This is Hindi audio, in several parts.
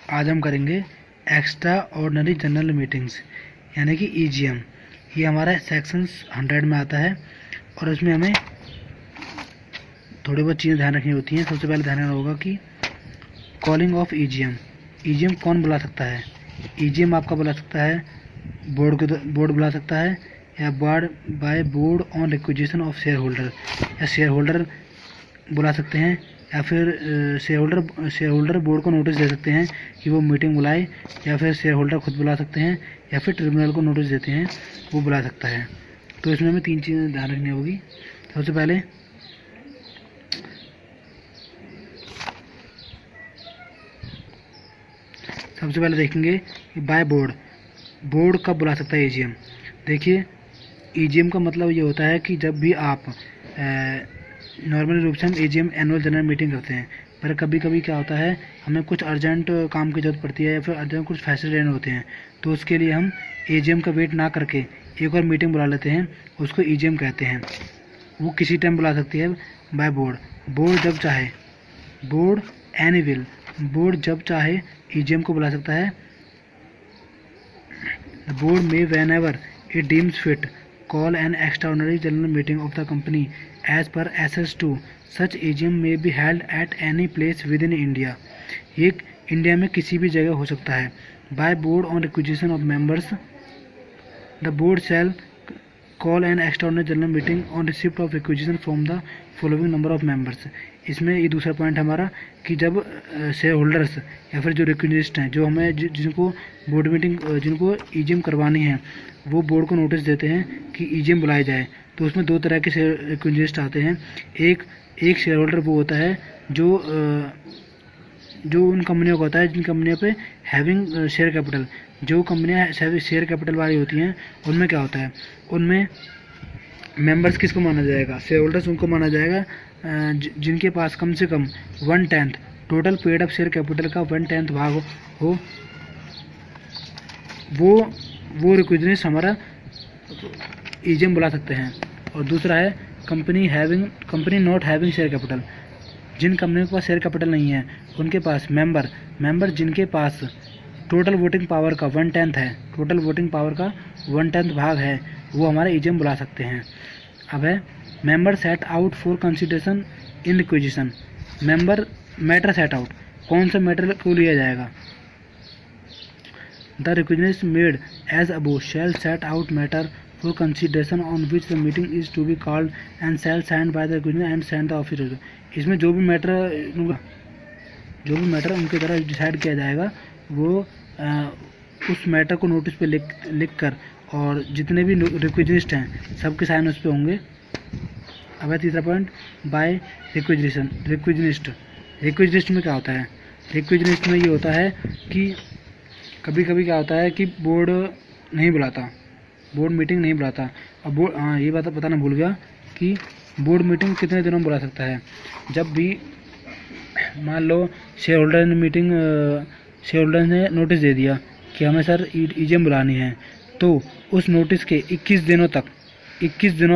आज हम करेंगे एक्स्ट्रा ऑर्डिनरी जनरल मीटिंग्स यानी कि EGM। ये हमारा सेक्शन 100 में आता है और इसमें हमें थोड़ी बहुत चीज़ें ध्यान रखनी होती हैं। सबसे पहले ध्यान रखना होगा कि कॉलिंग ऑफ EGM कौन बुला सकता है। EGM आपका बुला सकता है बोर्ड बुला सकता है, या by board on requisition of share holder, या शेयर होल्डर बुला सकते हैं, या फिर शेयर होल्डर बोर्ड को नोटिस दे सकते हैं कि वो मीटिंग बुलाए, या फिर शेयर होल्डर खुद बुला सकते हैं, या फिर ट्रिब्यूनल को नोटिस देते हैं वो बुला सकता है। तो इसमें हमें 3 चीज़ें ध्यान रखनी होगी। सबसे पहले देखेंगे कि बाय बोर्ड कब बुला सकता है EGM। देखिए, EGM का मतलब ये होता है कि जब भी आप नॉर्मली रूप से हम EGM एनुअल जनरल मीटिंग करते हैं, पर कभी कभी क्या होता है हमें कुछ अर्जेंट काम की ज़रूरत पड़ती है या फिर अर्जेंट कुछ फैसले लेने होते हैं, तो उसके लिए हम EGM का वेट ना करके एक और मीटिंग बुला लेते हैं, उसको EGM कहते हैं। वो किसी टाइम बुला सकती है बाय बोर्ड जब चाहे, बोर्ड जब चाहे EGM को बुला सकता है। The board may, whenever it deems fit, call an extraordinary general meeting of the company as per SS2. Such EGM may be held at any place within India. ये इंडिया में किसी भी जगह हो सकता है। By board on requisition of members, the board shall call an extraordinary general meeting on receipt of requisition from the following number of members. इसमें ये दूसरा पॉइंट हमारा कि जब शेयर होल्डर्स या फिर जो रिक्वेजिस्ट हैं, जो हमें जिनको बोर्ड मीटिंग जिनको EGM करवानी है, वो बोर्ड को नोटिस देते हैं कि EGM बुलाई जाए, तो उसमें 2 तरह के रिक्वेजिस्ट आते हैं। एक शेयर होल्डर वो होता है जो उन कंपनियों का होता है जिन कंपनियों पे हैविंग शेयर कैपिटल, जो कंपनियां शेयर कैपिटल वाली होती हैं, उनमें क्या होता है, उनमें मेंबर्स किसको माना जाएगा, शेयर होल्डर्स उनको माना जाएगा जिनके पास कम से कम 1/10 total paid up share capital का 1/10 भाग हो। वो रिक्वेजिस्ट हमारा EGM बुला सकते हैं। और दूसरा है company not having share capital, जिन कंपनियों के पास शेयर कैपिटल नहीं है, उनके पास मेंबर जिनके पास टोटल वोटिंग पावर का 1/10 है, टोटल वोटिंग पावर का 1/10 भाग है, वो हमारे EGM बुला सकते हैं। अब है member set out for consideration in requisition. Matter set out, कौन सा मैटर को लिया जाएगा। The requisitionist made as above shall set out matter for consideration on which the meeting is to be called and shall signed by the requisitionist and send the officer. इसमें जो भी मैटर उनके द्वारा डिसाइड किया जाएगा, वो उस मैटर को नोटिस पे लिख कर, और जितने भी रिक्वेजिस्ट हैं सबके साइन उस पे होंगे। अब है तीसरा पॉइंट बाय रिक्वेजिस्ट में क्या होता है। रिक्वेजिस्ट में ये होता है कि कभी कभी क्या होता है कि बोर्ड मीटिंग नहीं बुलाता। अब ये बात बताना भूल गया कि बोर्ड मीटिंग कितने दिनों में बुला सकता है। जब भी मान लो शेयर होल्डर ने नोटिस दे दिया कि हमें सर EGM बुलानी है, तो उस नोटिस के 21 दिनों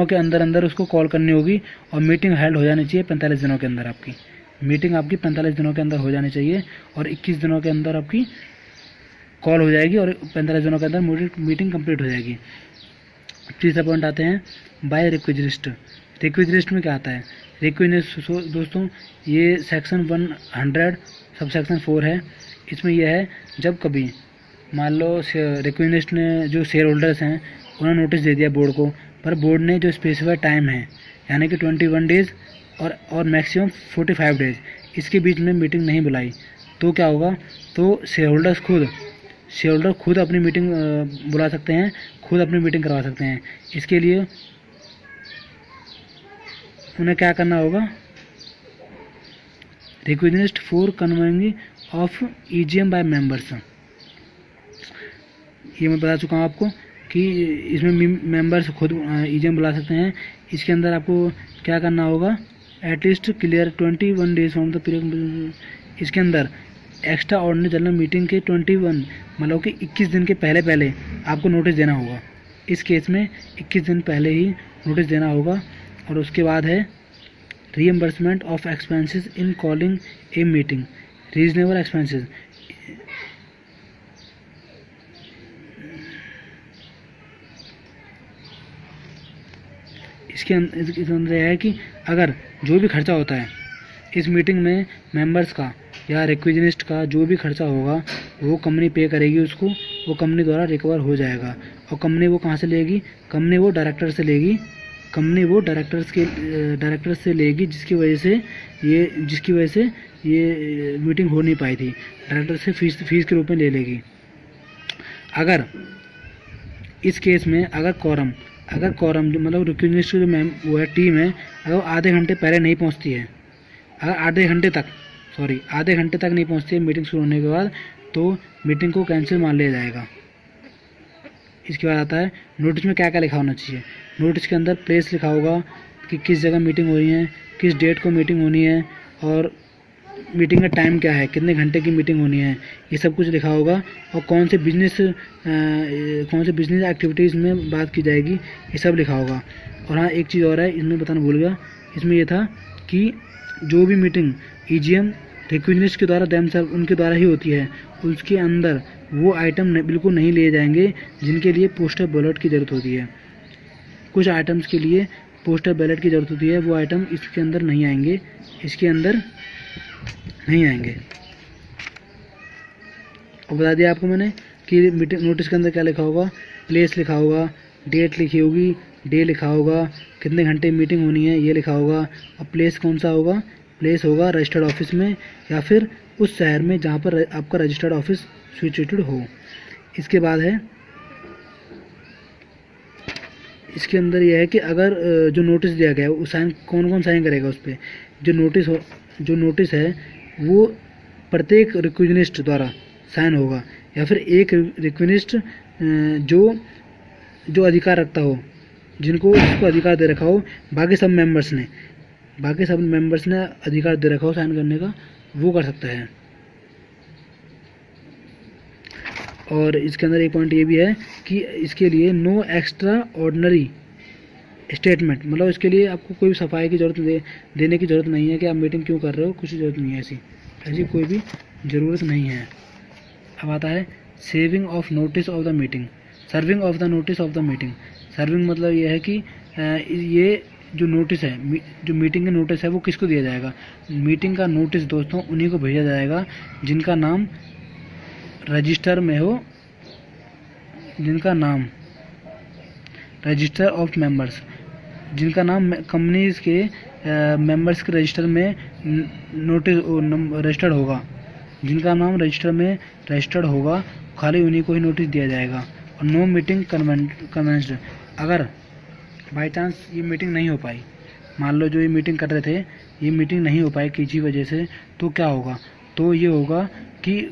के अंदर उसको कॉल करनी होगी, और मीटिंग हेल्ड हो जानी चाहिए 45 दिनों के अंदर। आपकी मीटिंग 45 दिनों के अंदर हो जानी चाहिए, और 21 दिनों के अंदर आपकी कॉल हो जाएगी, और 45 दिनों के अंदर मीटिंग कंप्लीट हो जाएगी। तीसरा पॉइंट आते हैं बाय रिक्वेजिस्ट में क्या आता है। रिक्वेजिस्ट दोस्तों, ये सेक्शन 100 सब सेक्शन 4 है। इसमें यह है जब कभी मान लो रिक्वेजिस्ट ने, जो शेयर होल्डर्स हैं, उन्होंने नोटिस दे दिया बोर्ड को, पर बोर्ड ने जो स्पेसिफाइड टाइम है यानी कि 21 डेज़ और मैक्सिमम 45 डेज़, इसके बीच में मीटिंग नहीं बुलाई, तो क्या होगा, तो शेयर होल्डर खुद अपनी मीटिंग बुला सकते हैं, खुद अपनी मीटिंग करवा सकते हैं। इसके लिए उन्हें क्या करना होगा, requisitionist for convening of EGM by members, ये मैं बता चुका हूँ आपको कि इसमें मेंबर्स खुद EGM बुला सकते हैं। इसके अंदर आपको क्या करना होगा, at least clear 21 days from the period. इसके अंदर एक्स्ट्रा ऑर्डिनरी जनरल मीटिंग के 21 मतलब कि 21 दिन के पहले आपको नोटिस देना होगा। इस केस में 21 दिन पहले ही नोटिस देना होगा। और उसके बाद है reimbursement of expenses in calling a meeting, reasonable expenses. इसके अंदर यह है कि अगर जो भी खर्चा होता है इस मीटिंग में मेंबर्स का या रिक्विजनिस्ट का जो भी खर्चा होगा वो कंपनी पे करेगी उसको, वो कंपनी द्वारा रिकवर हो जाएगा। और कंपनी वो कहाँ से लेगी? कंपनी वो डायरेक्टर से लेगी, कंपनी वो डायरेक्टर से लेगी जिसकी वजह से ये मीटिंग हो नहीं पाई थी। डायरेक्टर से फीस के रूप में ले लेगी। अगर इस केस में अगर कॉरम जो मतलब रिक्विजनिस्ट जो वो है टीम है, अगर वो आधे घंटे पहले नहीं पहुंचती है, अगर आधे घंटे तक नहीं पहुंचती है मीटिंग शुरू होने के बाद, तो मीटिंग को कैंसिल मान लिया जाएगा। इसके बाद आता है नोटिस में क्या क्या लिखा होना चाहिए। नोटिस के अंदर प्लेस लिखा होगा कि किस जगह मीटिंग हो रही है, किस डेट को मीटिंग होनी है, और मीटिंग का टाइम क्या है, कितने घंटे की मीटिंग होनी है, ये सब कुछ लिखा होगा। और कौन से बिजनेस एक्टिविटीज़ में बात की जाएगी, ये सब लिखा होगा। और हाँ, एक चीज़ और है, इसमें बताना भूल गया। इसमें ये था कि जो भी मीटिंग EGM रिक्विजनिस्ट के द्वारा उनके द्वारा ही होती है, उसके अंदर वो आइटम बिल्कुल नहीं लिए जाएंगे जिनके लिए पोस्टल बैलेट की ज़रूरत होती है। कुछ आइटम्स के लिए पोस्टल बैलेट की ज़रूरत होती है, वो आइटम इसके अंदर नहीं आएंगे, और बता दिया आपको मैंने कि मीटिंग नोटिस के अंदर क्या लिखा होगा। प्लेस लिखा होगा, डेट लिखी होगी, डे लिखा होगा, कितने घंटे मीटिंग होनी है ये लिखा होगा। और प्लेस कौन सा होगा? प्लेस होगा रजिस्टर्ड ऑफिस में या फिर उस शहर में जहाँ पर आपका रजिस्टर्ड ऑफिस सिचुएटेड हो। इसके बाद है, इसके अंदर यह है कि अगर जो नोटिस दिया गया है वो कौन साइन करेगा उस पर। जो नोटिस है वो प्रत्येक रिक्विजनिस्ट द्वारा साइन होगा, या फिर एक रिक्विजनिस्ट जो अधिकार रखता हो, जिसको अधिकार दे रखा हो, बाकी सब मेंबर्स ने अधिकार दे रखा हो साइन करने का, वो कर सकता है। और इसके अंदर एक पॉइंट ये भी है कि इसके लिए नो एक्स्ट्रा ऑर्डिनरी स्टेटमेंट, मतलब इसके लिए आपको कोई सफाई की जरूरत देने की ज़रूरत नहीं है कि आप मीटिंग क्यों कर रहे हो, कुछ ज़रूरत नहीं है, ऐसी कोई भी ज़रूरत नहीं है। अब आता है serving of the notice of the meeting. Serving मतलब ये है कि ये जो नोटिस है, जो मीटिंग का नोटिस है वो किसको दिया जाएगा। मीटिंग का नोटिस दोस्तों उन्हीं को भेजा जाएगा जिनका नाम रजिस्टर में हो, जिनका नाम रजिस्टर ऑफ मेंबर्स, जिनका नाम कंपनीज के मेंबर्स के रजिस्टर में नोटिस रजिस्टर्ड होगा, जिनका नाम रजिस्टर में रजिस्टर्ड होगा, खाली उन्हीं को ही नोटिस दिया जाएगा। और नो मीटिंग कन्वेंस्ड, अगर बाई चांस ये मीटिंग नहीं हो पाई, मान लो जो ये मीटिंग कर रहे थे ये मीटिंग नहीं हो पाई किसी वजह से, तो क्या होगा? तो ये होगा कि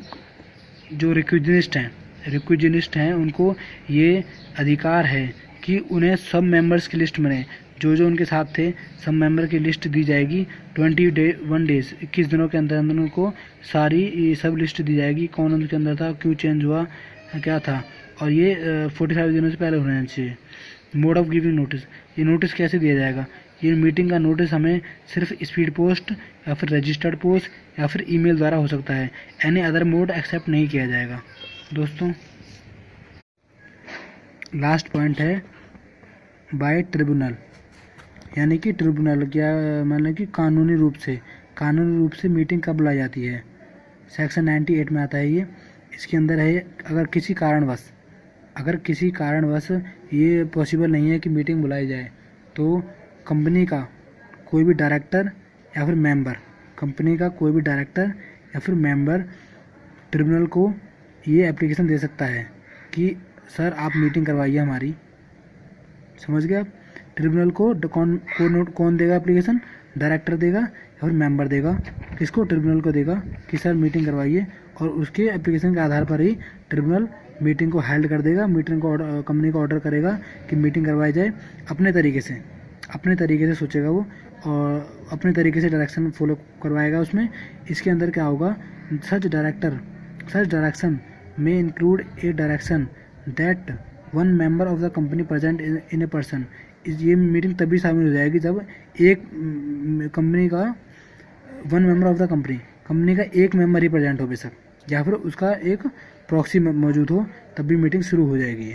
जो रिक्विजनिस्ट हैं उनको ये अधिकार है कि उन्हें सब मेंबर्स की लिस्ट में, जो उनके साथ थे सब मेंबर की लिस्ट दी जाएगी। 21 डेज 21 दिनों के अंदर उनको सारी ये सब लिस्ट दी जाएगी, कौन उनके अंदर था, क्यों चेंज हुआ, क्या था। और ये 45 दिनों से पहले होना चाहिए। मोड ऑफ गिविंग नोटिस, ये नोटिस कैसे दिया जाएगा? ये मीटिंग का नोटिस हमें सिर्फ स्पीड पोस्ट या फिर रजिस्टर्ड पोस्ट या फिर ईमेल द्वारा हो सकता है, एनी अदर मोड एक्सेप्ट नहीं किया जाएगा। दोस्तों लास्ट पॉइंट है बाय ट्रिब्यूनल, यानी कि ट्रिब्यूनल क्या मतलब कि कानूनी रूप से मीटिंग कब बुलाई जाती है। सेक्शन 98 में आता है ये। इसके अंदर है अगर किसी कारणवश ये पॉसिबल नहीं है कि मीटिंग बुलाई जाए, तो कंपनी का कोई भी डायरेक्टर या फिर मेंबर ट्रिब्यूनल को ये एप्लीकेशन दे सकता है कि सर आप मीटिंग करवाइए हमारी। समझ गए आप? ट्रिब्यूनल को कौन देगा एप्लीकेशन? डायरेक्टर देगा या फिर मेंबर देगा। किसको? ट्रिब्यूनल को देगा कि सर मीटिंग करवाइए, और उसके एप्लीकेशन के आधार पर ही ट्रिब्यूनल मीटिंग को हेल्ड कर देगा। मीटिंग को कंपनी को ऑर्डर करेगा कि मीटिंग करवाई जाए, अपने तरीके से सोचेगा वो, और अपने तरीके से डायरेक्शन फॉलो करवाएगा उसमें। इसके अंदर क्या होगा? सच डायरेक्शन में include A direction that one member of the company present in a person. ये मीटिंग तभी शामिल हो जाएगी जब एक कंपनी का एक मेंबर ही प्रेजेंट हो बेशक, या फिर उसका एक प्रॉक्सी मौजूद हो, तब भी मीटिंग शुरू हो जाएगी।